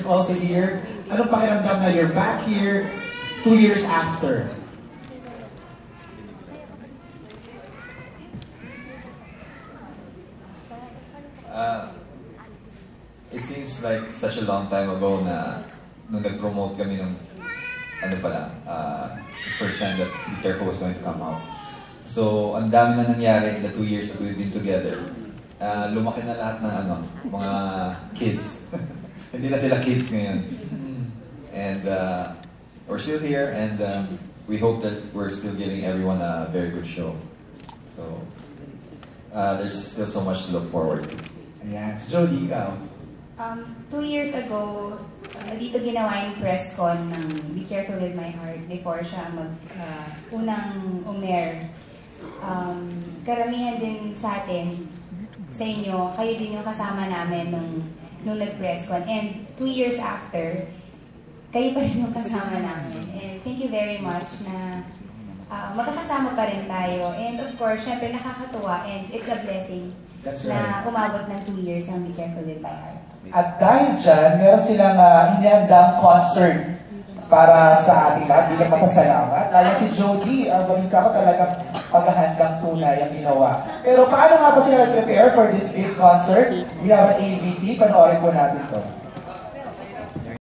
also here. Anong pakiramdam na you're back here 2 years after? It seems like such a long time ago na nung nag-promote kami ng the first time that Be Careful was going to come out. So, ang dami na nangyari in the 2 years that we've been together. Lumaki na lahat ng mga kids. Hindi na sila kids ngayon. And we're still here and we hope that we're still giving everyone a very good show. So, there's still so much to look forward to. Ayan. Si Jody, ikaw? 2 years ago, dito ginawa yung press con ng Be Careful With My Heart before siya unang umer. Karamihan din sa atin, sa inyo, kayo din yung kasama namin nung nag-press con. And 2 years after, kayo pa rin yung kasama namin. And thank you very much na magkakasama pa rin tayo. And of course, syempre nakakatuwa and it's a blessing. That's right. Na umabot ng 2 years ang Be Careful With My Heart. At dahil dyan, meron silang inihandang concert para sa ating lahat bilang pasasalamat. Lalo si Jody, ang balita ko talagang paghahandang tunay ang ginawa. Pero paano nga ba sila nag-prepare for this big concert? We have an AVP, panoorin po natin to.